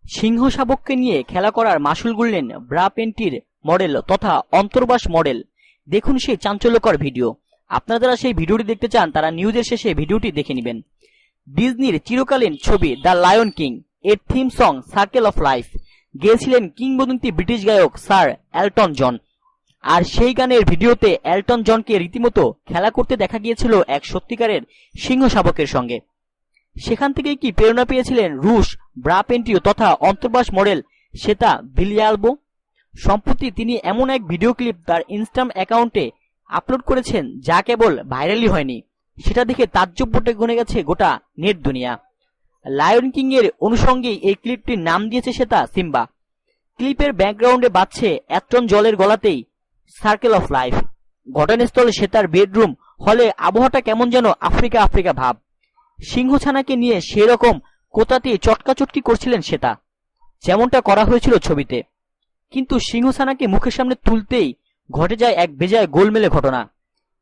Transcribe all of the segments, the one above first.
সিংহ শাবককে নিয়ে খেলা করার মাসুল গুনলেন ব্রা পেন্টির মডেল তথা অন্তর্বাস মডেল। দেখুন সেই চাঞ্চল্যকর ভিডিও। আপনারা যারা সেই ভিডিওটি দেখতে চান তারা নিউজের শেষে ভিডিওটি দেখে নেবেন। ডিজনির চিরকালীন ছবি দ্য লায়ন কিং এর theme song Circle of Life গেয়েছিলেন কিংবদন্তি ব্রিটিশ গায়ক স্যার এলটন জন। আর সেই গানের ভিডিওতে এলটন জনকে রীতিমতো খেলা করতে দেখা গিয়েছিল এক সত্যিকারের সিংহ শাবকের সঙ্গে। সেখান থেকেই কি প্রেরণা পেয়েছিলেন রুশ ব্রা পেন্টিও তথা অন্তর্বাস মডেল শ্বেতা ভিলিয়ালবো। সম্প্রতি তিনি এমন এক ভিডিও ক্লিপ তার ইনস্টাগ্রাম অ্যাকাউন্টে আপলোড করেছেন যা কেবল ভাইরালই হয়নি, সেটা দেখে তাজ্জব গুনে গেছে গোটা নেট দুনিয়া। লায়ন কিং এর অনুষঙ্গেই এই ক্লিপটির নাম দিয়েছে শ্বেতা সিম্বা। ক্লিপের ব্যাকগ্রাউন্ডে বাজছে এটন জলের গলাতেই সার্কেল অফ লাইফ। ঘটনাস্থলে শ্বেতার বেডরুম হলে আবহাওয়াটা কেমন যেন আফ্রিকা আফ্রিকা ভাব। সিংহছানাকে নিয়ে সেরকম কোতাতে চটকাচটকি করছিলেন শ্বেতা, যেমনটা করা হয়েছিল ছবিতে। কিন্তু সিংহছানাকে মুখের সামনে তুলতেই ঘটে যায় এক বেজায় গোলমেলে ঘটনা।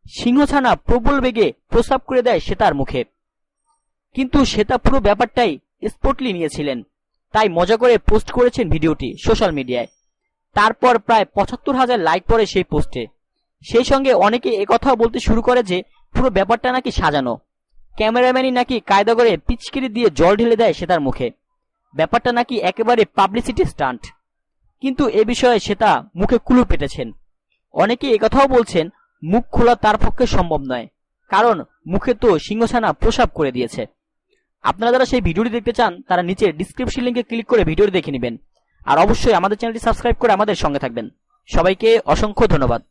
সিংহছানা প্রবল বেগে প্রস্রাব করে দেয় শ্বেতার মুখে। কিন্তু শ্বেতা পুরো ব্যাপারটাই স্পোর্টলি নিয়েছিলেন, তাই মজা করে পোস্ট করেছেন ভিডিওটি সোশ্যাল মিডিয়ায়। তারপর প্রায় ৭৫,০০০ লাইক পড়ে সেই পোস্টে। সেই সঙ্গে অনেকে একথাও বলতে শুরু করে যে পুরো ব্যাপারটা নাকি সাজানো, ক্যামেরাম্যানই নাকি কায়দা করে পিচকিরি দিয়ে জল ঢেলে দেয় শ্বেতার মুখে। ব্যাপারটা নাকি একেবারে পাবলিসিটি স্টান্ট। কিন্তু এ বিষয়ে শ্বেতা মুখে কুলুপ পেটেছেন। অনেকে একথাও বলছেন মুখ খোলা তার পক্ষে সম্ভব নয়, কারণ মুখে তো সিংহছানা প্রসাব করে দিয়েছে। আপনারা যারা সেই ভিডিওটি দেখতে চান তারা নিচে ডিসক্রিপশন লিংকে ক্লিক করে ভিডিওটি দেখে নেবেন। আর অবশ্যই আমাদের চ্যানেলটি সাবস্ক্রাইব করে আমাদের সঙ্গে থাকবেন। সবাইকে অসংখ্য ধন্যবাদ।